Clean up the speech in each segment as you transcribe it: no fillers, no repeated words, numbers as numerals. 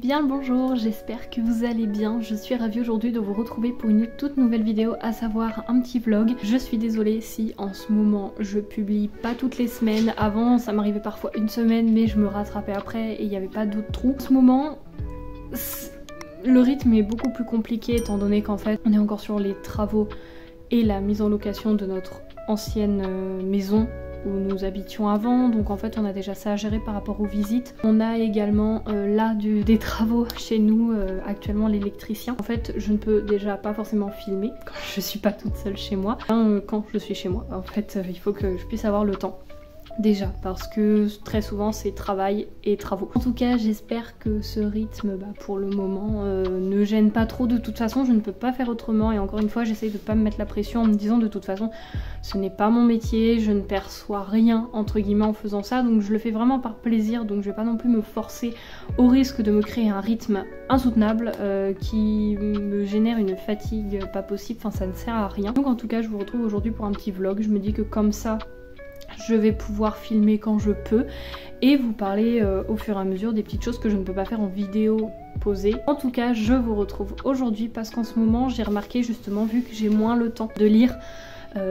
Bien le bonjour, j'espère que vous allez bien. Je suis ravie aujourd'hui de vous retrouver pour une toute nouvelle vidéo, à savoir un petit vlog. Je suis désolée si en ce moment je publie pas toutes les semaines. Avant ça m'arrivait parfois une semaine mais je me rattrapais après et il n'y avait pas d'autres trous. En ce moment le rythme est beaucoup plus compliqué étant donné qu'en fait on est encore sur les travaux et la mise en location de notre ancienne maison où nous habitions avant, donc en fait on a déjà ça à gérer par rapport aux visites. On a également là des travaux chez nous, actuellement l'électricien. En fait je ne peux déjà pas forcément filmer quand je suis pas toute seule chez moi. Quand je suis chez moi, en fait il faut que je puisse avoir le temps. Déjà, parce que très souvent c'est travail et travaux. En tout cas, j'espère que ce rythme, pour le moment, ne gêne pas trop. De toute façon, je ne peux pas faire autrement. Et encore une fois, j'essaye de pas me mettre la pression en me disant de toute façon, ce n'est pas mon métier, je ne perçois rien, entre guillemets, en faisant ça. Donc je le fais vraiment par plaisir. Donc je vais pas non plus me forcer au risque de me créer un rythme insoutenable qui me génère une fatigue pas possible. Enfin, ça ne sert à rien. Donc en tout cas, je vous retrouve aujourd'hui pour un petit vlog. Je me dis que comme ça, je vais pouvoir filmer quand je peux et vous parler au fur et à mesure des petites choses que je ne peux pas faire en vidéo posée. En tout cas, je vous retrouve aujourd'hui parce qu'en ce moment, j'ai remarqué justement, vu que j'ai moins le temps de lire,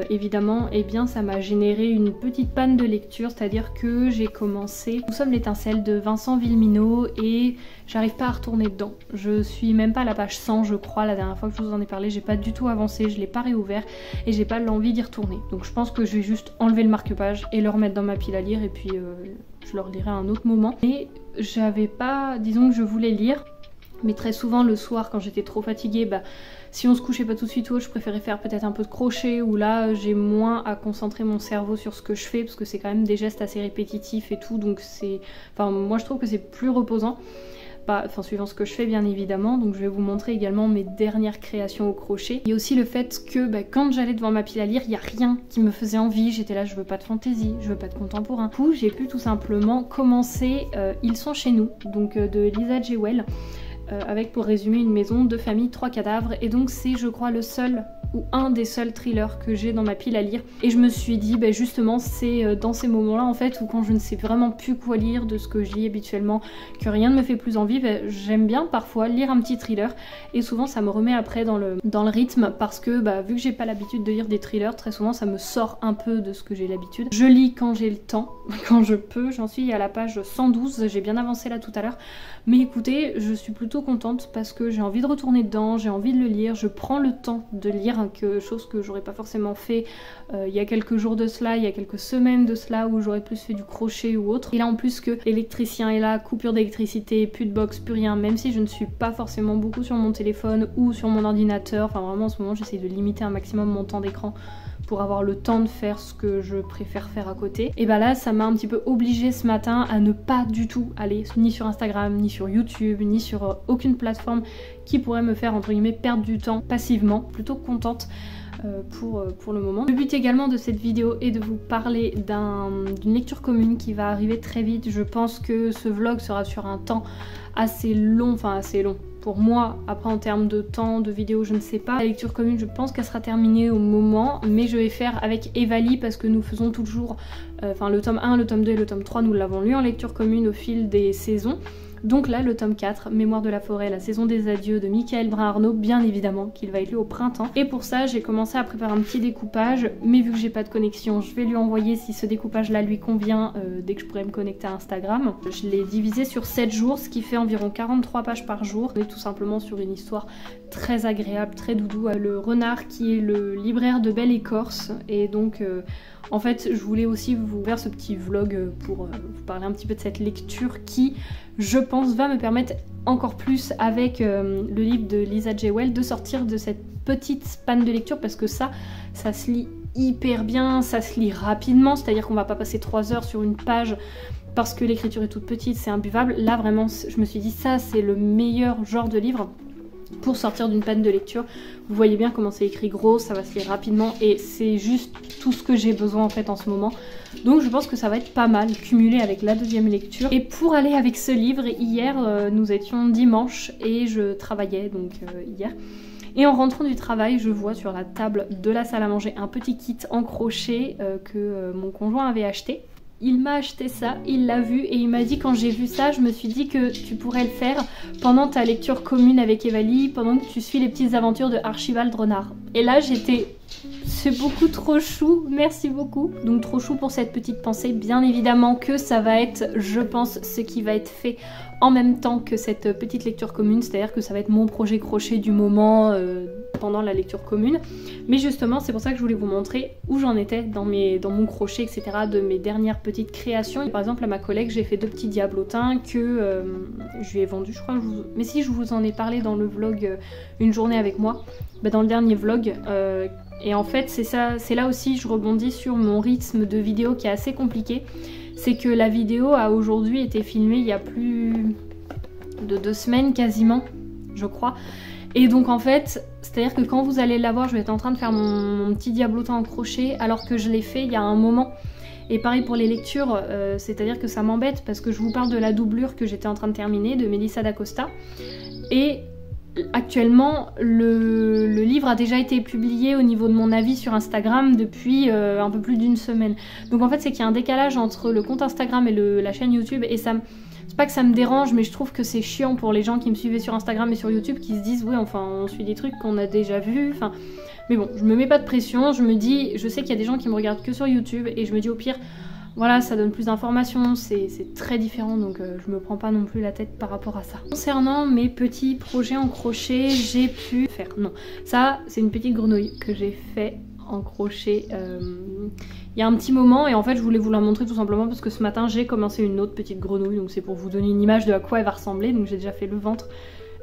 évidemment, et bien ça m'a généré une petite panne de lecture, c'est-à-dire que j'ai commencé Nous sommes l'étincelle de Vincent Villeminot et j'arrive pas à retourner dedans. Je suis même pas à la page 100 je crois, la dernière fois que je vous en ai parlé, j'ai pas du tout avancé, je l'ai pas réouvert et j'ai pas l'envie d'y retourner. Donc je pense que je vais juste enlever le marque-page et le remettre dans ma pile à lire et puis je le relirai à un autre moment. Mais j'avais pas, disons que je voulais lire, mais très souvent le soir quand j'étais trop fatiguée, si on se couchait pas tout de suite tôt, je préférais faire peut-être un peu de crochet où là j'ai moins à concentrer mon cerveau sur ce que je fais parce que c'est quand même des gestes assez répétitifs et tout, donc c'est... Enfin moi je trouve que c'est plus reposant. Suivant ce que je fais bien évidemment, donc je vais vous montrer également mes dernières créations au crochet. Il y a aussi le fait que quand j'allais devant ma pile à lire, il n'y a rien qui me faisait envie, j'étais là je veux pas de fantaisie, je veux pas de contemporain. Du coup j'ai pu tout simplement commencer Ils sont chez nous, donc de Lisa Jewell. Avec pour résumer une maison de famille 3 cadavres et donc c'est je crois le seul ou un des seuls thrillers que j'ai dans ma pile à lire et je me suis dit justement c'est dans ces moments là en fait où quand je ne sais vraiment plus quoi lire de ce que je lis habituellement, que rien ne me fait plus envie, j'aime bien parfois lire un petit thriller et souvent ça me remet après dans le rythme parce que vu que j'ai pas l'habitude de lire des thrillers, très souvent ça me sort un peu de ce que j'ai l'habitude. Je lis quand j'ai le temps, quand je peux, j'en suis à la page 112, j'ai bien avancé là tout à l'heure, mais écoutez je suis plutôt contente parce que j'ai envie de retourner dedans, j'ai envie de le lire, je prends le temps de lire, chose que j'aurais pas forcément fait il y a quelques jours de cela, il y a quelques semaines de cela où j'aurais plus fait du crochet ou autre. Et là en plus que l'électricien est là, coupure d'électricité, plus de box, plus rien, même si je ne suis pas forcément beaucoup sur mon téléphone ou sur mon ordinateur, enfin vraiment en ce moment j'essaie de limiter un maximum mon temps d'écran pour avoir le temps de faire ce que je préfère faire à côté. Et là ça m'a un petit peu obligée ce matin à ne pas du tout aller ni sur Instagram, ni sur YouTube, ni sur aucune plateforme qui pourrait me faire entre guillemets perdre du temps passivement. Plutôt contente pour le moment. Le but également de cette vidéo est de vous parler d'une lecture commune qui va arriver très vite. Je pense que ce vlog sera sur un temps assez long, pour moi. Après en termes de temps de vidéo je ne sais pas. La lecture commune je pense qu'elle sera terminée au moment, mais je vais faire avec Evali parce que nous faisons toujours le tome 1, le tome 2 et le tome 3 nous l'avons lu en lecture commune au fil des saisons. Donc là le tome 4, Mémoire de la forêt, la saison des adieux de Michael Brun-Arnaud, bien évidemment qu'il va être lu au printemps. Et pour ça j'ai commencé à préparer un petit découpage, mais vu que j'ai pas de connexion, je vais lui envoyer si ce découpage là lui convient dès que je pourrai me connecter à Instagram. Je l'ai divisé sur 7 jours, ce qui fait environ 43 pages par jour. On est tout simplement sur une histoire très agréable, très doudou. Le renard qui est le libraire de Belle Écorce et donc... en fait, je voulais aussi vous faire ce petit vlog pour vous parler un petit peu de cette lecture qui, je pense, va me permettre encore plus avec le livre de Lisa Jewell de sortir de cette petite panne de lecture parce que ça se lit hyper bien, ça se lit rapidement, c'est-à-dire qu'on va pas passer 3 heures sur une page parce que l'écriture est toute petite, c'est imbuvable. Là, vraiment, je me suis dit ça, c'est le meilleur genre de livre pour sortir d'une panne de lecture. Vous voyez bien comment c'est écrit gros, ça va se lire rapidement et c'est juste tout ce que j'ai besoin en fait en ce moment. Donc je pense que ça va être pas mal cumulé avec la deuxième lecture. Et pour aller avec ce livre, hier nous étions dimanche et je travaillais donc hier. Et en rentrant du travail, je vois sur la table de la salle à manger un petit kit en crochet que mon conjoint avait acheté. il m'a acheté ça, il l'a vu et il m'a dit quand j'ai vu ça, je me suis dit que tu pourrais le faire pendant ta lecture commune avec Evali, pendant que tu suis les petites aventures de Archibald Renard. Et là j'étais... C'est beaucoup trop chou, merci beaucoup. Donc trop chou pour cette petite pensée. Bien évidemment que ça va être, je pense, ce qui va être fait en même temps que cette petite lecture commune. C'est-à-dire que ça va être mon projet crochet du moment pendant la lecture commune. Mais justement, c'est pour ça que je voulais vous montrer où j'en étais dans mon crochet, etc. de mes dernières petites créations. Par exemple, à ma collègue, j'ai fait 2 petits diablotins que je lui ai vendus, je crois. Mais si, je vous en ai parlé dans le vlog Une journée avec moi. Bah, dans le dernier vlog. Et en fait, c'est là aussi, je rebondis sur mon rythme de vidéo qui est assez compliqué. C'est que la vidéo a aujourd'hui été filmée il y a plus de 2 semaines quasiment, je crois. Et donc en fait, c'est-à-dire que quand vous allez la voir, je vais être en train de faire mon petit diablotin en crochet alors que je l'ai fait il y a un moment. Et pareil pour les lectures, c'est-à-dire que ça m'embête parce que je vous parle de la doublure que j'étais en train de terminer, de Melissa d'Acosta. Et... actuellement, le livre a déjà été publié au niveau de mon avis sur Instagram depuis un peu plus d'1 semaine. Donc en fait, c'est qu'il y a un décalage entre le compte Instagram et la chaîne YouTube et ça... C'est pas que ça me dérange, mais je trouve que c'est chiant pour les gens qui me suivaient sur Instagram et sur YouTube qui se disent « oui, enfin, on suit des trucs qu'on a déjà vus, enfin... » Mais bon, je me mets pas de pression, je me dis... Je sais qu'il y a des gens qui me regardent que sur YouTube et je me dis au pire... Voilà, ça donne plus d'informations, c'est très différent, donc je me prends pas non plus la tête par rapport à ça. Concernant mes petits projets en crochet, j'ai pu faire... Non, ça, c'est une petite grenouille que j'ai fait en crochet il y a un petit moment, et en fait, je voulais vous la montrer tout simplement parce que ce matin, j'ai commencé une autre petite grenouille, donc c'est pour vous donner une image de à quoi elle va ressembler, donc j'ai déjà fait le ventre.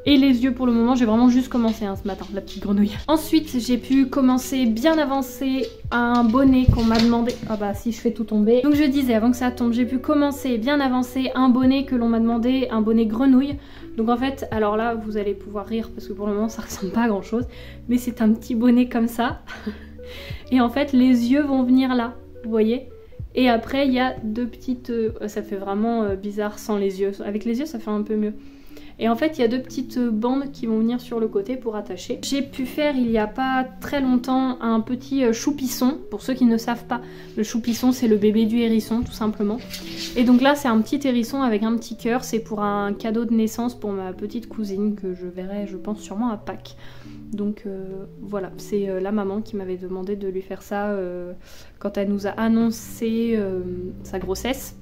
Et les yeux pour le moment, j'ai vraiment juste commencé ce matin, la petite grenouille. Ensuite, j'ai pu commencer bien avancer un bonnet qu'on m'a demandé. Ah bah si je fais tout tomber. Donc je disais, avant que ça tombe, j'ai pu commencer bien avancer un bonnet que l'on m'a demandé, un bonnet grenouille. Donc en fait, alors là, vous allez pouvoir rire parce que pour le moment, ça ressemble pas à grand chose. Mais c'est un petit bonnet comme ça. Et en fait, les yeux vont venir là, vous voyez ? Et après, il y a 2 petites... ça fait vraiment bizarre sans les yeux. Avec les yeux, ça fait un peu mieux. Et en fait, il y a 2 petites bandes qui vont venir sur le côté pour attacher. J'ai pu faire, il y a pas très longtemps, un petit choupisson. Pour ceux qui ne savent pas, le choupisson, c'est le bébé du hérisson, tout simplement. Et donc là, c'est un petit hérisson avec un petit cœur. C'est pour un cadeau de naissance pour ma petite cousine que je verrai, je pense, sûrement à Pâques. Donc voilà, c'est la maman qui m'avait demandé de lui faire ça quand elle nous a annoncé sa grossesse.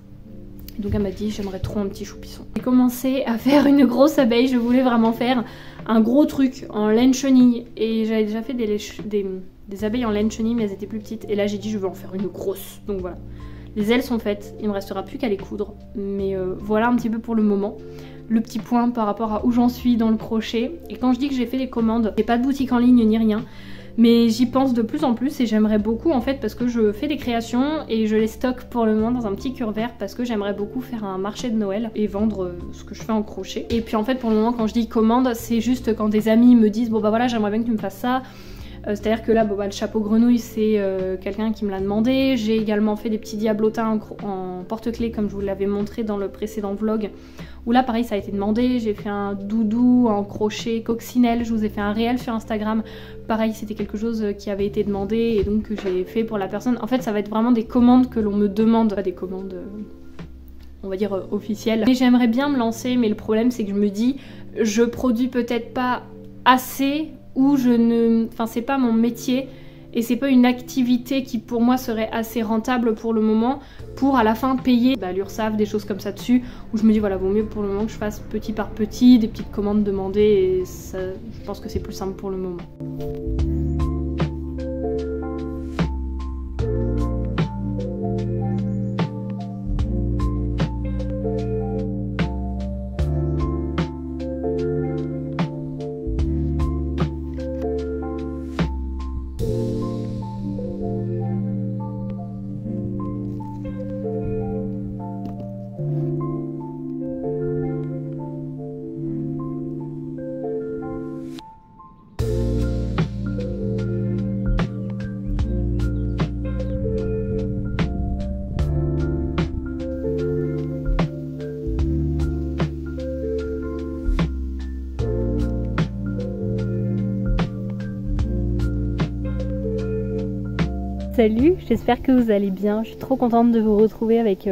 Donc elle m'a dit j'aimerais trop un petit choupisson. J'ai commencé à faire une grosse abeille, je voulais vraiment faire un gros truc en laine chenille. Et j'avais déjà fait des abeilles en laine chenille mais elles étaient plus petites. Et là j'ai dit je veux en faire une grosse. Donc voilà. Les ailes sont faites, il me restera plus qu'à les coudre. Mais voilà un petit peu pour le moment. Le petit point par rapport à où j'en suis dans le crochet. Et quand je dis que j'ai fait des commandes, j'ai pas de boutique en ligne ni rien. Mais j'y pense de plus en plus et j'aimerais beaucoup en fait parce que je fais des créations et je les stocke pour le moment dans un petit cure-vert parce que j'aimerais beaucoup faire un marché de Noël et vendre ce que je fais en crochet. Et puis en fait pour le moment quand je dis commande c'est juste quand des amis me disent bon bah voilà j'aimerais bien que tu me fasses ça. C'est-à-dire que là bon, bah, le chapeau grenouille c'est quelqu'un qui me l'a demandé. J'ai également fait des petits diablotins en porte-clés comme je vous l'avais montré dans le précédent vlog. Où là pareil ça a été demandé, j'ai fait un doudou en crochet coccinelle, je vous ai fait un réel sur Instagram. Pareil c'était quelque chose qui avait été demandé et donc que j'ai fait pour la personne. En fait ça va être vraiment des commandes que l'on me demande, pas des commandes on va dire officielles. Mais j'aimerais bien me lancer mais le problème c'est que je me dis je produis peut-être pas assez ou je ne... Enfin c'est pas mon métier. Et c'est pas une activité qui pour moi serait assez rentable pour le moment pour à la fin payer l'URSSAF, des choses comme ça dessus où je me dis voilà vaut mieux pour le moment que je fasse petit par petit, des petites commandes demandées et ça, je pense que c'est plus simple pour le moment. Salut, j'espère que vous allez bien. Je suis trop contente de vous retrouver avec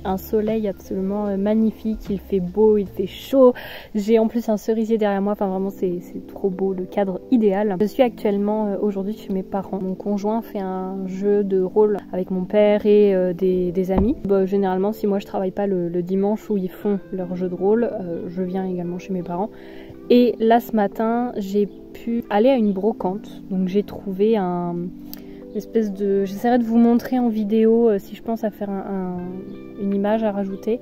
un soleil absolument magnifique. Il fait beau, il fait chaud. J'ai en plus un cerisier derrière moi. Enfin vraiment c'est trop beau, le cadre idéal. Je suis actuellement aujourd'hui chez mes parents. Mon conjoint fait un jeu de rôle avec mon père et des amis. Généralement si moi je travaille pas le dimanche où ils font leur jeu de rôle, je viens également chez mes parents. Et là ce matin j'ai pu aller à une brocante. Donc j'ai trouvé espèce de... J'essaierai de vous montrer en vidéo si je pense à faire une image à rajouter.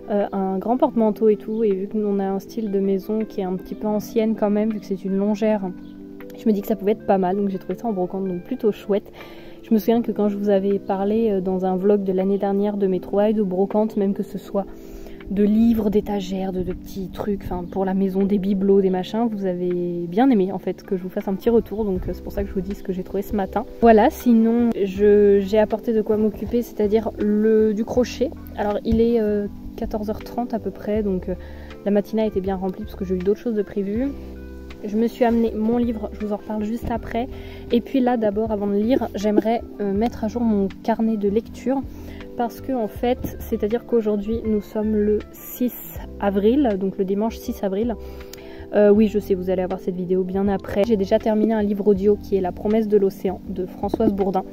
Un grand porte-manteau et tout, et vu qu'on a un style de maison qui est un petit peu ancienne quand même, vu que c'est une longère, je me dis que ça pouvait être pas mal, donc j'ai trouvé ça en brocante, donc plutôt chouette. Je me souviens que quand je vous avais parlé dans un vlog de l'année dernière de mes trouvailles de brocante, même que ce soit de livres, d'étagères, de petits trucs, enfin pour la maison, des bibelots, des machins, vous avez bien aimé en fait que je vous fasse un petit retour, donc c'est pour ça que je vous dis ce que j'ai trouvé ce matin. Voilà, sinon j'ai apporté de quoi m'occuper, c'est-à-dire du crochet. Alors il est 14h30 à peu près, donc la matinée a été bien remplie parce que j'ai eu d'autres choses de prévues. Je me suis amené mon livre, je vous en reparle juste après. Et puis là d'abord, avant de lire, j'aimerais mettre à jour mon carnet de lecture. Parce que en fait, c'est-à-dire qu'aujourd'hui nous sommes le 6 avril, donc le dimanche 6 avril. Oui, je sais, vous allez avoir cette vidéo bien après. J'ai déjà terminé un livre audio qui est La promesse de l'océan de Françoise Bourdin,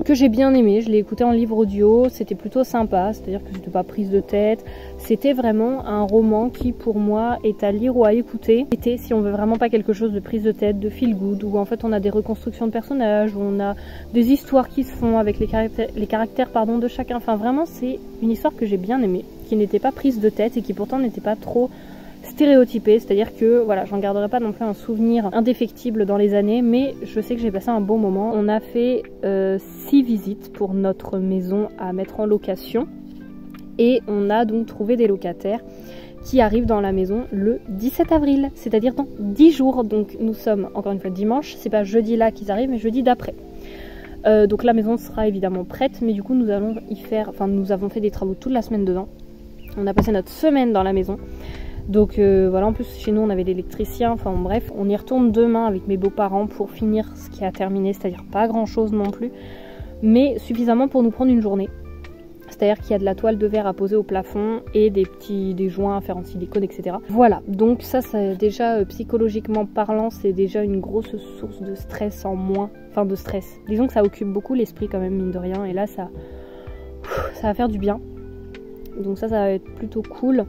que j'ai bien aimé. Je l'ai écouté en livre audio, c'était plutôt sympa, c'est-à-dire que c'était pas prise de tête. C'était vraiment un roman qui pour moi est à lire ou à écouter. C'était, si on veut vraiment pas quelque chose de prise de tête, de feel good, où en fait on a des reconstructions de personnages, où on a des histoires qui se font avec les caractères de chacun. Enfin vraiment c'est une histoire que j'ai bien aimée, qui n'était pas prise de tête et qui pourtant n'était pas trop stéréotypé, c'est-à-dire que voilà, j'en garderai pas non plus un souvenir indéfectible dans les années, mais je sais que j'ai passé un bon moment. On a fait 6 visites pour notre maison à mettre en location et on a donc trouvé des locataires qui arrivent dans la maison le 17 avril, c'est-à-dire dans 10 jours. Donc nous sommes encore une fois dimanche, c'est pas jeudi là qu'ils arrivent, mais jeudi d'après. Donc la maison sera évidemment prête, mais du coup nous allons y faire, nous avons fait des travaux toute la semaine dedans. On a passé notre semaine dans la maison. Donc voilà, en plus chez nous on avait l'électricien, enfin bref, on y retourne demain avec mes beaux-parents pour finir ce qui a terminé, c'est-à-dire pas grand-chose non plus, mais suffisamment pour nous prendre une journée. C'est-à-dire qu'il y a de la toile de verre à poser au plafond et des joints à faire en silicone, etc. Voilà, donc ça déjà psychologiquement parlant, c'est déjà une grosse source de stress en moins, enfin de stress. Disons que ça occupe beaucoup l'esprit quand même, mine de rien, et là ça va faire du bien. Donc ça va être plutôt cool.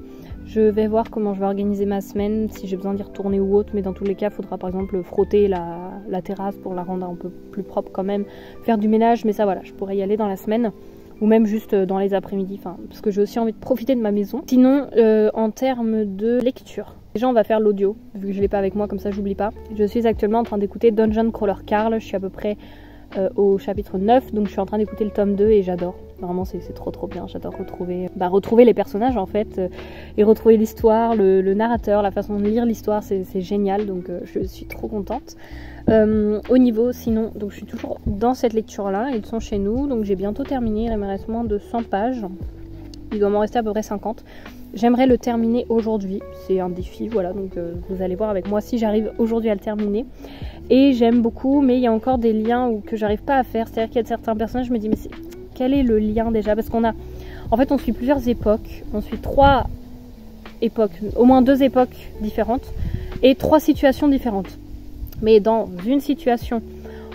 Je vais voir comment je vais organiser ma semaine, si j'ai besoin d'y retourner ou autre, mais dans tous les cas, il faudra par exemple frotter la terrasse pour la rendre un peu plus propre quand même, faire du ménage, mais ça voilà, je pourrais y aller dans la semaine, ou même juste dans les après-midi, parce que j'ai aussi envie de profiter de ma maison. Sinon, en termes de lecture, déjà on va faire l'audio, vu que je ne l'ai pas avec moi, comme ça j'oublie pas. Je suis actuellement en train d'écouter Dungeon Crawler Carl, je suis à peu près au chapitre 9, donc je suis en train d'écouter le tome 2 et j'adore. Vraiment c'est trop bien, j'adore retrouver les personnages en fait, et retrouver l'histoire, le narrateur, la façon de lire l'histoire, c'est génial, donc je suis trop contente. Au niveau sinon, donc je suis toujours dans cette lecture là, ils sont chez nous, donc j'ai bientôt terminé, il me reste moins de 100 pages, il doit m'en rester à peu près 50. J'aimerais le terminer aujourd'hui, c'est un défi, voilà, donc vous allez voir avec moi si j'arrive aujourd'hui à le terminer. Et j'aime beaucoup, mais il y a encore des liens que j'arrive pas à faire, c'est-à-dire qu'il y a certains personnages, je me dis mais quel est le lien déjà? Parce qu'on a, en fait on suit plusieurs époques, on suit 3 époques, au moins 2 époques différentes et 3 situations différentes. Mais dans une situation,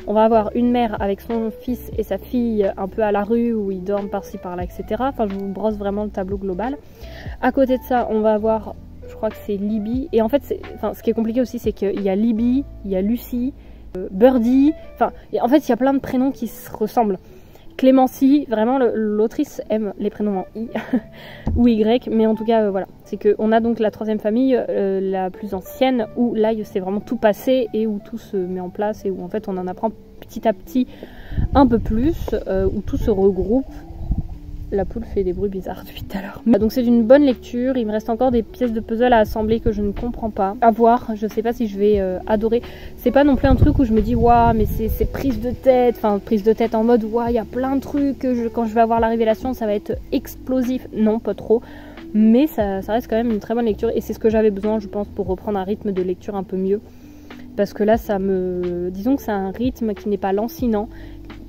on va avoir une mère avec son fils et sa fille un peu à la rue où ils dorment par-ci par-là, etc. Enfin, je vous brosse vraiment le tableau global. À côté de ça, on va avoir, je crois que c'est Libby. Et en fait, ce qui est compliqué aussi, c'est qu'il y a Libby, il y a Lucie, Birdie. Enfin, en fait, il y a plein de prénoms qui se ressemblent. Clémency, vraiment l'autrice aime les prénoms en I ou Y, mais en tout cas voilà, c'est qu'on a donc la 3e famille, la plus ancienne, où là c'est vraiment tout passé et où tout se met en place et où en fait on en apprend petit à petit un peu plus, où tout se regroupe. La poule fait des bruits bizarres depuis tout à l'heure. Donc c'est une bonne lecture, il me reste encore des pièces de puzzle à assembler que je ne comprends pas. À voir, je sais pas si je vais adorer. C'est pas non plus un truc où je me dis waouh mais c'est prise de tête, enfin prise de tête en mode waouh il y a plein de trucs, quand je vais avoir la révélation ça va être explosif. Non pas trop, mais ça reste quand même une très bonne lecture et c'est ce que j'avais besoin je pense pour reprendre un rythme de lecture un peu mieux. Parce que là disons que c'est un rythme qui n'est pas lancinant,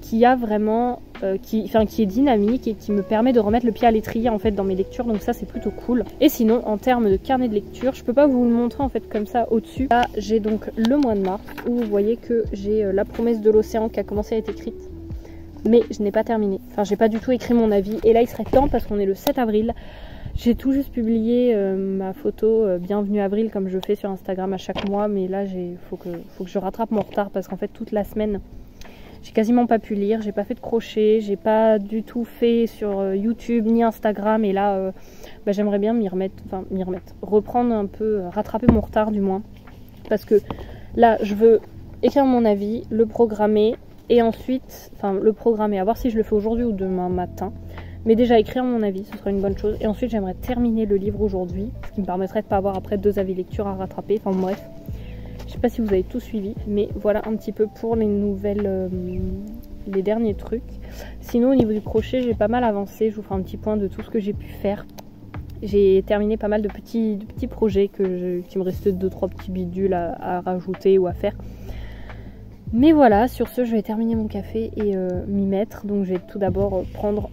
qui a vraiment, qui est dynamique et qui me permet de remettre le pied à l'étrier en fait dans mes lectures, donc ça c'est plutôt cool. Et sinon en termes de carnet de lecture, je peux pas vous le montrer en fait comme ça au-dessus. Là j'ai donc le mois de mars où vous voyez que j'ai La promesse de l'océan qui a commencé à être écrite, mais je n'ai pas terminé. Enfin j'ai pas du tout écrit mon avis et là il serait temps parce qu'on est le 7 avril. J'ai tout juste publié ma photo Bienvenue Avril comme je fais sur Instagram à chaque mois, mais là faut que je rattrape mon retard parce qu'en fait toute la semaine j'ai quasiment pas pu lire, j'ai pas fait de crochet, j'ai pas du tout fait sur YouTube ni Instagram et là j'aimerais bien reprendre un peu, rattraper mon retard du moins, parce que là je veux écrire mon avis, le programmer et ensuite, le programmer, à voir si je le fais aujourd'hui ou demain matin. Mais déjà écrire mon avis, ce serait une bonne chose. Et ensuite j'aimerais terminer le livre aujourd'hui, ce qui me permettrait de ne pas avoir après 2 avis lecture à rattraper. Enfin bref, je sais pas si vous avez tout suivi, mais voilà un petit peu pour les nouvelles, les derniers trucs. Sinon au niveau du crochet, j'ai pas mal avancé. Je vous ferai un petit point de tout ce que j'ai pu faire. J'ai terminé pas mal de petits projets qui me restait 2-3 petits bidules à rajouter ou à faire. Mais voilà, sur ce je vais terminer mon café et m'y mettre. Donc je vais tout d'abord prendre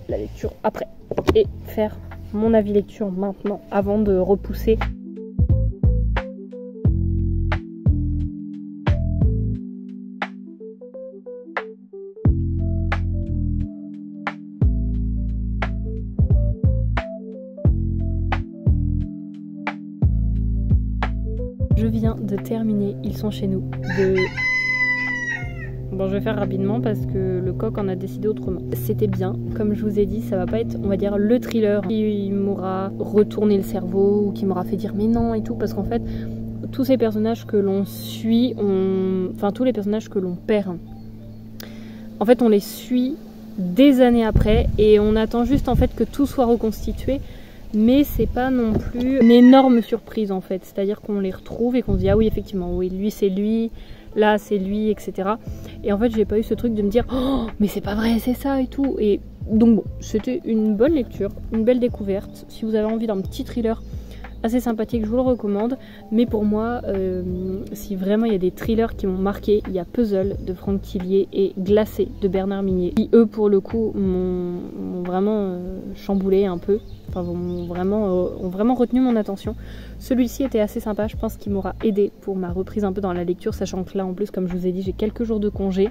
la lecture après et faire mon avis lecture maintenant avant de repousser. Je viens de terminer Ils sont chez nous Bon, je vais faire rapidement parce que le coq en a décidé autrement. C'était bien, comme je vous ai dit, ça va pas être, on va dire, le thriller qui m'aura retourné le cerveau ou qui m'aura fait dire mais non et tout, parce qu'en fait, tous ces personnages que l'on suit, tous les personnages que l'on perd, en fait, on les suit des années après et on attend juste en fait que tout soit reconstitué. Mais c'est pas non plus une énorme surprise en fait, c'est-à-dire qu'on les retrouve et qu'on se dit ah oui effectivement, oui lui c'est lui, là c'est lui, etc. Et en fait j'ai pas eu ce truc de me dire oh mais c'est pas vrai, c'est ça et tout. Et donc bon, c'était une bonne lecture, une belle découverte. Si vous avez envie d'un petit thriller assez sympathique, je vous le recommande. Mais pour moi, si vraiment il y a des thrillers qui m'ont marqué, il y a Puzzle de Franck Tillier et Glacé de Bernard Minet, qui eux pour le coup m'ont vraiment chamboulé un peu, ont vraiment retenu mon attention. Celui-ci était assez sympa, je pense qu'il m'aura aidé pour ma reprise un peu dans la lecture, sachant que là en plus comme je vous ai dit j'ai quelques jours de congé,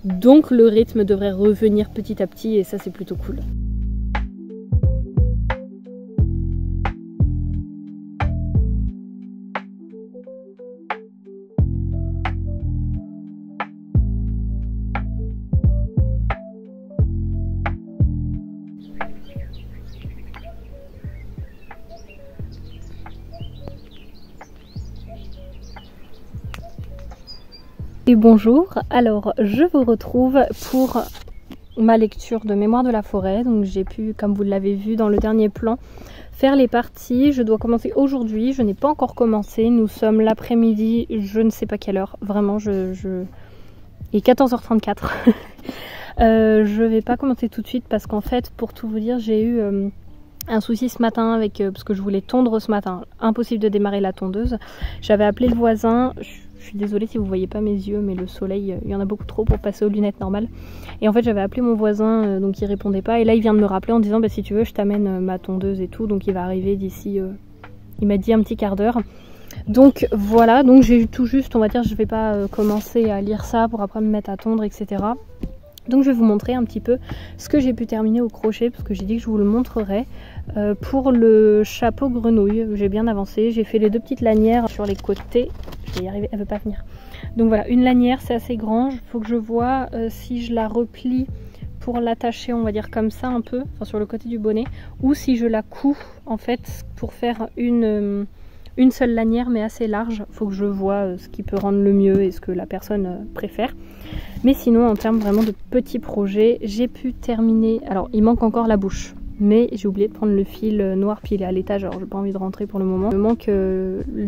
donc le rythme devrait revenir petit à petit et ça c'est plutôt cool. Et bonjour, alors je vous retrouve pour ma lecture de Mémoire de la forêt. Donc j'ai pu, comme vous l'avez vu dans le dernier plan, faire les parties. Je dois commencer aujourd'hui, je n'ai pas encore commencé. Nous sommes l'après-midi, je ne sais pas quelle heure, vraiment il est 14h34. Je vais pas commencer tout de suite parce qu'en fait, pour tout vous dire, j'ai eu un souci ce matin avec parce que je voulais tondre ce matin. Impossible de démarrer la tondeuse. J'avais appelé le voisin. Je suis désolée si vous voyez pas mes yeux, mais le soleil, il y en a beaucoup trop pour passer aux lunettes normales. Et en fait j'avais appelé mon voisin, donc il répondait pas. Et là il vient de me rappeler en disant bah, si tu veux je t'amène ma tondeuse et tout. Donc il va arriver d'ici, il m'a dit un petit quart d'heure. Donc voilà, donc j'ai eu tout juste, on va dire, je vais pas commencer à lire ça pour après me mettre à tondre, etc. Donc je vais vous montrer un petit peu ce que j'ai pu terminer au crochet, parce que j'ai dit que je vous le montrerai. Pour le chapeau grenouille, j'ai bien avancé, j'ai fait les 2 petites lanières sur les côtés. Je vais y arriver, elle veut pas venir. Donc voilà, une lanière c'est assez grand, il faut que je vois si je la replie pour l'attacher, on va dire comme ça un peu, enfin sur le côté du bonnet, ou si je la couds en fait pour faire une seule lanière mais assez large. Il faut que je vois ce qui peut rendre le mieux et ce que la personne préfère. Mais sinon en termes vraiment de petits projets, j'ai pu terminer, alors il manque encore la bouche. Mais j'ai oublié de prendre le fil noir, puis il est à l'étage, alors j'ai pas envie de rentrer pour le moment. Il me manque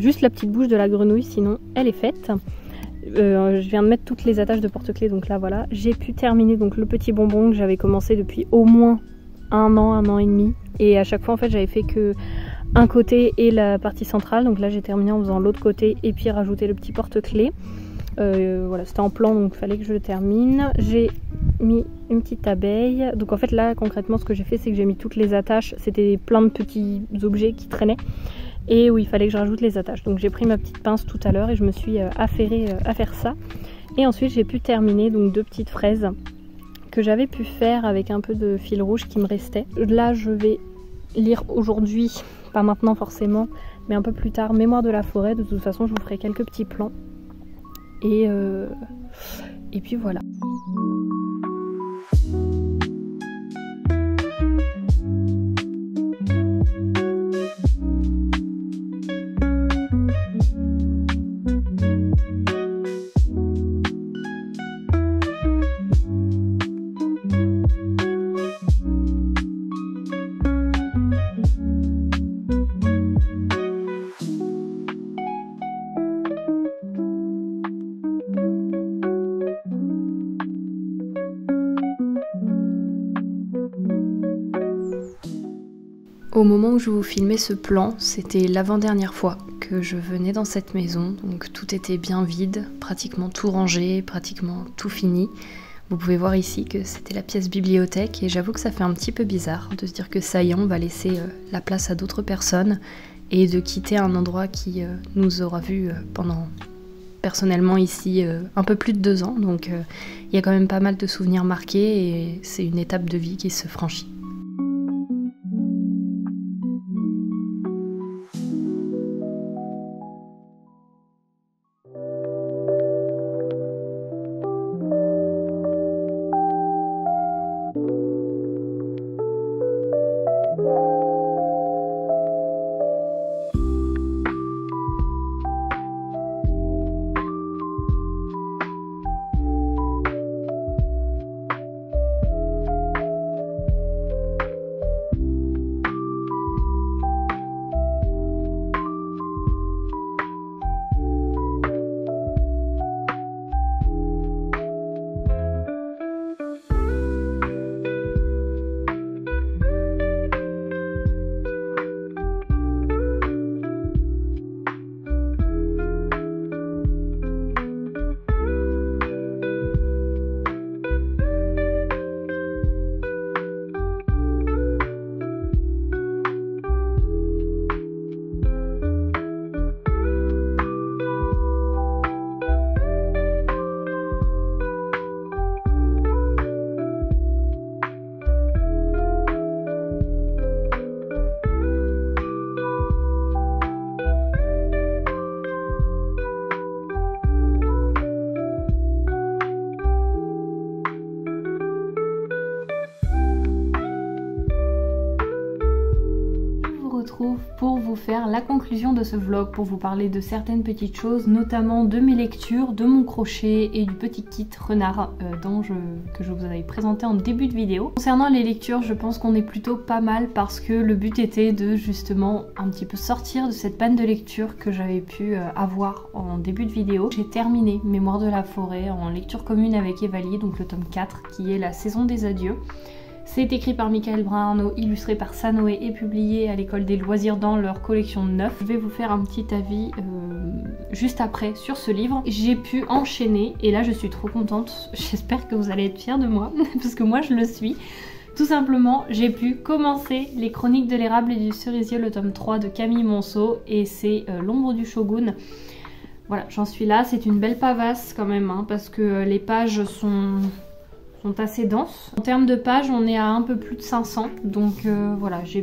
juste la petite bouche de la grenouille, sinon elle est faite. Je viens de mettre toutes les attaches de porte-clés, donc là voilà. J'ai pu terminer donc le petit bonbon que j'avais commencé depuis au moins un an et demi. Et à chaque fois en fait j'avais fait que un côté et la partie centrale, donc là j'ai terminé en faisant l'autre côté et puis rajouter le petit porte-clés. Voilà, c'était en plan donc il fallait que je le termine. J'ai mis une petite abeille. Donc en fait là concrètement ce que j'ai fait c'est que j'ai mis toutes les attaches. C'était plein de petits objets qui traînaient. Et où il fallait que je rajoute les attaches. Donc j'ai pris ma petite pince tout à l'heure et je me suis affairée à faire ça. Et ensuite j'ai pu terminer donc 2 petites fraises que j'avais pu faire avec un peu de fil rouge qui me restait. Là je vais lire aujourd'hui, pas maintenant forcément, mais un peu plus tard, Mémoire de la forêt. De toute façon je vous ferai quelques petits plans. Et puis voilà. Au moment où je vous filmais ce plan, c'était l'avant-dernière fois que je venais dans cette maison, donc tout était bien vide, pratiquement tout rangé, pratiquement tout fini. Vous pouvez voir ici que c'était la pièce bibliothèque et j'avoue que ça fait un petit peu bizarre de se dire que ça y est, on va laisser la place à d'autres personnes et de quitter un endroit qui nous aura vus pendant personnellement ici un peu plus de 2 ans, donc il y a quand même pas mal de souvenirs marqués et c'est une étape de vie qui se franchit. Pour vous faire la conclusion de ce vlog, pour vous parler de certaines petites choses, notamment de mes lectures, de mon crochet et du petit kit renard que je vous avais présenté en début de vidéo. Concernant les lectures, je pense qu'on est plutôt pas mal parce que le but était de justement un petit peu sortir de cette panne de lecture que j'avais pu avoir en début de vidéo. J'ai terminé Mémoire de la forêt en lecture commune avec Evali, donc le tome 4 qui est La saison des adieux. C'est écrit par Michael Brun-Arnaud, illustré par Sanoé et publié à l'école des loisirs dans leur collection 9. Je vais vous faire un petit avis juste après sur ce livre. J'ai pu enchaîner et là je suis trop contente. J'espère que vous allez être fiers de moi parce que moi je le suis. Tout simplement, j'ai pu commencer les chroniques de l'érable et du cerisier, le tome 3 de Camille Monceau et c'est L'ombre du shogun. Voilà, j'en suis là. C'est une belle pavasse quand même hein, parce que les pages sont assez denses. En termes de pages, on est à un peu plus de 500. Donc voilà, j'ai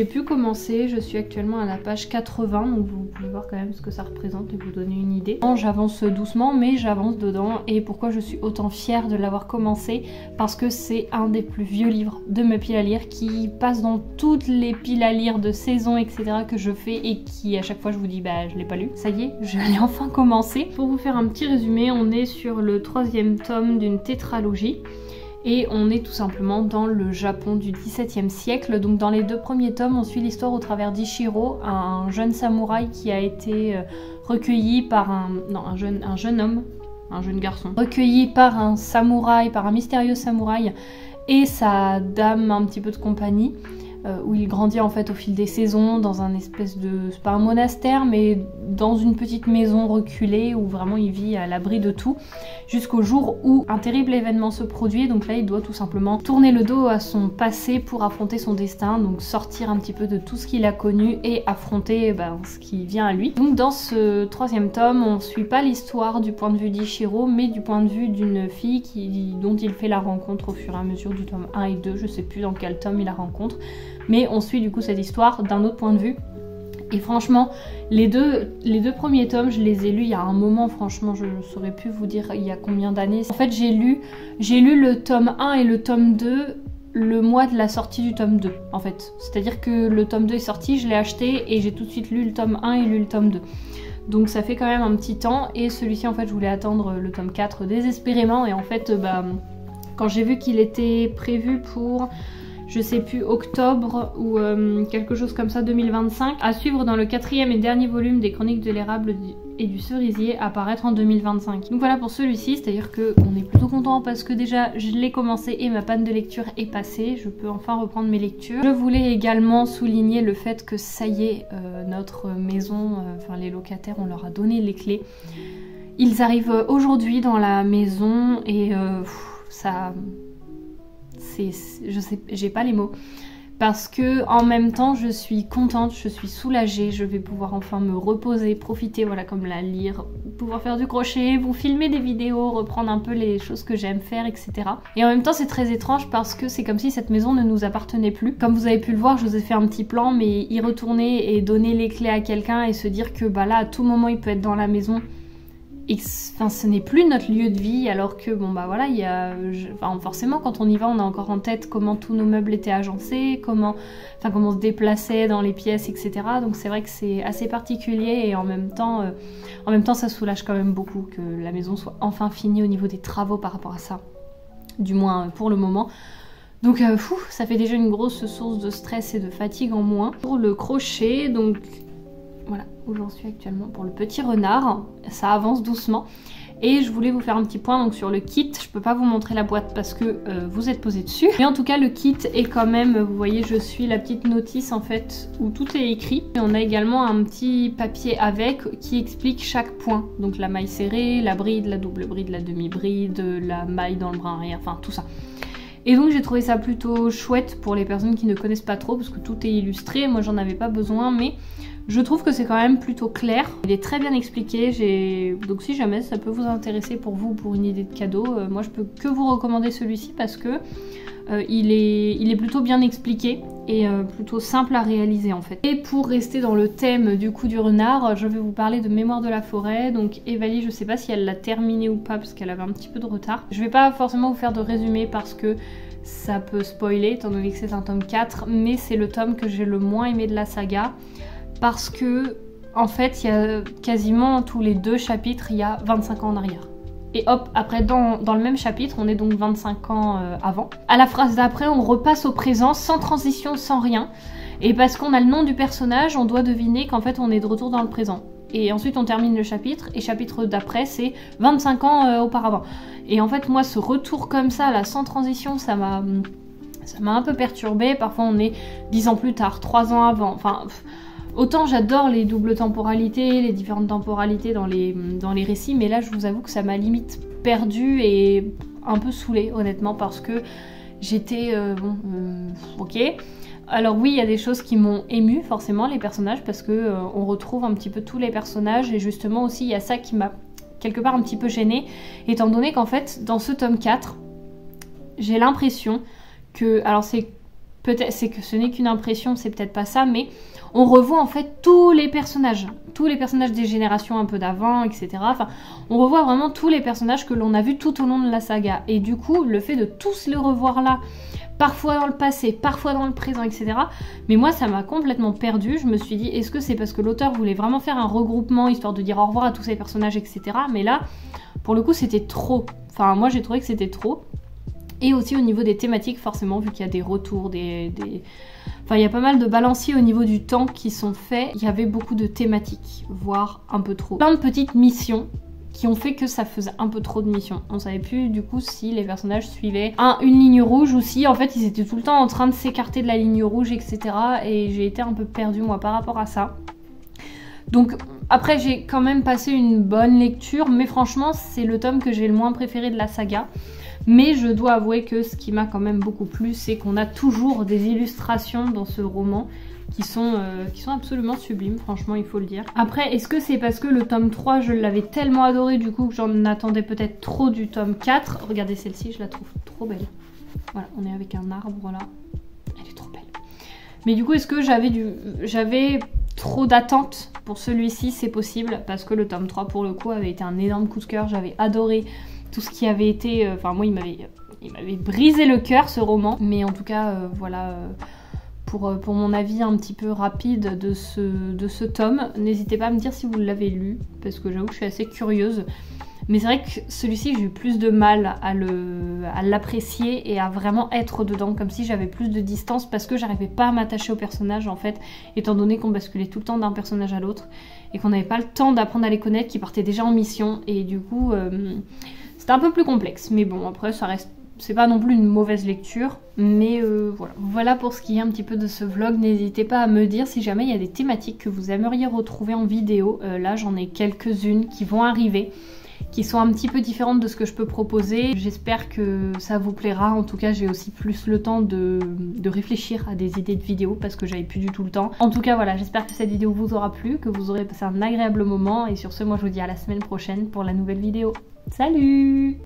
pu commencer. Je suis actuellement à la page 80. Donc vous pouvez voir quand même ce que ça représente et vous donner une idée. J'avance doucement, mais j'avance dedans. Et pourquoi je suis autant fière de l'avoir commencé? Parce que c'est un des plus vieux livres de mes piles à lire qui passe dans toutes les piles à lire de saison, etc. que je fais et qui à chaque fois je vous dis bah je l'ai pas lu. Ça y est, je l'ai enfin commencé. Pour vous faire un petit résumé, on est sur le 3e tome d'une tétralogie. Et on est tout simplement dans le Japon du XVIIe siècle. Donc dans les 2 premiers tomes, on suit l'histoire au travers d'Ichiro, un jeune samouraï qui a été recueilli par un jeune garçon, recueilli par un samouraï, par un mystérieux samouraï et sa dame un petit peu de compagnie. où il grandit en fait au fil des saisons dans un espèce de, c'est pas un monastère, mais dans une petite maison reculée où vraiment il vit à l'abri de tout, jusqu'au jour où un terrible événement se produit. Donc là il doit tout simplement tourner le dos à son passé pour affronter son destin, donc sortir un petit peu de tout ce qu'il a connu et affronter ce qui vient à lui. Donc dans ce 3e tome, on suit pas l'histoire du point de vue d'Ichiro, mais du point de vue d'une fille dont il fait la rencontre au fur et à mesure du tome 1 et 2, je sais plus dans quel tome il la rencontre. Mais on suit du coup cette histoire d'un autre point de vue. Et franchement, les deux premiers tomes, je les ai lus il y a un moment, franchement, je ne saurais plus vous dire il y a combien d'années. En fait, j'ai lu le tome 1 et le tome 2 le mois de la sortie du tome 2, en fait. C'est-à-dire que le tome 2 est sorti, je l'ai acheté et j'ai tout de suite lu le tome 1 et lu le tome 2. Donc ça fait quand même un petit temps. Et celui-ci, en fait, je voulais attendre le tome 4 désespérément. Et en fait, quand j'ai vu qu'il était prévu pour, je sais plus, octobre ou quelque chose comme ça, 2025, à suivre dans le 4e et dernier volume des Chroniques de l'érable et du cerisier, à paraître en 2025. Donc voilà pour celui-ci, c'est-à-dire qu'on est plutôt content parce que déjà je l'ai commencé et ma panne de lecture est passée, je peux enfin reprendre mes lectures. Je voulais également souligner le fait que ça y est, notre maison, enfin les locataires, on leur a donné les clés. Ils arrivent aujourd'hui dans la maison et ça... je sais, j'ai pas les mots, parce que en même temps je suis contente, je suis soulagée, je vais pouvoir enfin me reposer, profiter, voilà, comme la lire, pouvoir faire du crochet, vous filmer des vidéos, reprendre un peu les choses que j'aime faire, etc. Et en même temps c'est très étrange parce que c'est comme si cette maison ne nous appartenait plus. Comme vous avez pu le voir, je vous ai fait un petit plan, mais y retourner et donner les clés à quelqu'un et se dire que là à tout moment il peut être dans la maison, et ce n'est plus notre lieu de vie, alors que voilà, il y a, forcément quand on y va on a encore en tête comment tous nos meubles étaient agencés, comment on se déplaçait dans les pièces, etc. Donc c'est vrai que c'est assez particulier et en même temps ça soulage quand même beaucoup que la maison soit enfin finie au niveau des travaux par rapport à ça, du moins pour le moment. Donc ça fait déjà une grosse source de stress et de fatigue en moins. Pour le crochet, donc voilà où j'en suis actuellement pour le petit renard, ça avance doucement. Et je voulais vous faire un petit point donc sur le kit. Je peux pas vous montrer la boîte parce que vous êtes posé dessus. Mais en tout cas le kit est quand même, vous voyez, je suis la petite notice en fait où tout est écrit. Et on a également un petit papier avec qui explique chaque point. Donc la maille serrée, la bride, la double bride, la demi-bride, la maille dans le brin arrière, enfin tout ça. Et donc j'ai trouvé ça plutôt chouette pour les personnes qui ne connaissent pas trop parce que tout est illustré. Moi j'en avais pas besoin, mais je trouve que c'est quand même plutôt clair. Il est très bien expliqué, donc si jamais ça peut vous intéresser pour vous, pour une idée de cadeau, moi je peux que vous recommander celui-ci parce que il est plutôt bien expliqué et plutôt simple à réaliser en fait. Et pour rester dans le thème du coup du renard, je vais vous parler de Mémoire de la forêt. Donc Evalie, je sais pas si elle l'a terminé ou pas parce qu'elle avait un petit peu de retard. Je vais pas forcément vous faire de résumé parce que ça peut spoiler étant donné que c'est un tome 4, mais c'est le tome que j'ai le moins aimé de la saga. Parce que, en fait, il y a quasiment tous les 2 chapitres, il y a 25 ans en arrière. Et hop, après, dans le même chapitre, on est donc 25 ans avant. À la phrase d'après, on repasse au présent, sans transition, sans rien. Et parce qu'on a le nom du personnage, on doit deviner qu'en fait, on est de retour dans le présent. Et ensuite, on termine le chapitre, et chapitre d'après, c'est 25 ans auparavant. Et en fait, moi, ce retour comme ça, là, sans transition, ça m'a un peu perturbée. Parfois, on est 10 ans plus tard, 3 ans avant, enfin... Autant j'adore les doubles temporalités, les différentes temporalités dans les récits, mais là je vous avoue que ça m'a limite perdue et un peu saoulée honnêtement parce que j'étais ok. Alors oui, il y a des choses qui m'ont émue forcément, les personnages, parce que on retrouve un petit peu tous les personnages et justement aussi il y a ça qui m'a quelque part un petit peu gênée, étant donné qu'en fait dans ce tome 4, j'ai l'impression que, alors c'est que ce n'est qu'une impression, c'est peut-être pas ça, mais on revoit en fait tous les personnages des générations un peu d'avant, etc. Enfin, on revoit vraiment tous les personnages que l'on a vus tout au long de la saga. Et du coup, le fait de tous les revoir là, parfois dans le passé, parfois dans le présent, etc. Mais moi, ça m'a complètement perdue. Je me suis dit, est-ce que c'est parce que l'auteur voulait vraiment faire un regroupement, histoire de dire au revoir à tous ces personnages, etc. Mais là, pour le coup, c'était trop. Enfin, moi, j'ai trouvé que c'était trop. Et aussi au niveau des thématiques, forcément, vu qu'il y a des retours, Enfin, il y a pas mal de balanciers au niveau du temps qui sont faits. Il y avait beaucoup de thématiques, voire un peu trop. Plein de petites missions qui ont fait que ça faisait un peu trop de missions. On savait plus du coup si les personnages suivaient une ligne rouge ou si en fait ils étaient tout le temps en train de s'écarter de la ligne rouge, etc. Et j'ai été un peu perdue moi par rapport à ça. Donc après j'ai quand même passé une bonne lecture, mais franchement c'est le tome que j'ai le moins préféré de la saga. Mais je dois avouer que ce qui m'a quand même beaucoup plu, c'est qu'on a toujours des illustrations dans ce roman qui sont absolument sublimes, franchement il faut le dire. Après, est-ce que c'est parce que le tome 3 je l'avais tellement adoré du coup que j'en attendais peut-être trop du tome 4? Regardez celle-ci, je la trouve trop belle. Voilà, on est avec un arbre là, elle est trop belle. Mais du coup est-ce que j'avais trop d'attentes pour celui-ci? C'est possible, parce que le tome 3 pour le coup avait été un énorme coup de cœur, j'avais adoré tout ce qui avait été... Enfin moi il m'avait brisé le cœur ce roman, mais en tout cas voilà... Pour mon avis un petit peu rapide de ce tome, n'hésitez pas à me dire si vous l'avez lu, parce que j'avoue que je suis assez curieuse. Mais c'est vrai que celui-ci, j'ai eu plus de mal à l'apprécier et à vraiment être dedans, comme si j'avais plus de distance, parce que j'arrivais pas à m'attacher au personnage en fait, étant donné qu'on basculait tout le temps d'un personnage à l'autre, et qu'on n'avait pas le temps d'apprendre à les connaître, qui partaient déjà en mission, et du coup, c'était un peu plus complexe. Mais bon, après, ça reste... C'est pas non plus une mauvaise lecture, mais voilà. Voilà pour ce qui est un petit peu de ce vlog. N'hésitez pas à me dire si jamais il y a des thématiques que vous aimeriez retrouver en vidéo. Là, j'en ai quelques-unes qui vont arriver, qui sont un petit peu différentes de ce que je peux proposer. J'espère que ça vous plaira. En tout cas, j'ai aussi plus le temps de réfléchir à des idées de vidéos parce que j'avais plus du tout le temps. En tout cas, voilà, j'espère que cette vidéo vous aura plu, que vous aurez passé un agréable moment. Et sur ce, moi, je vous dis à la semaine prochaine pour la nouvelle vidéo. Salut!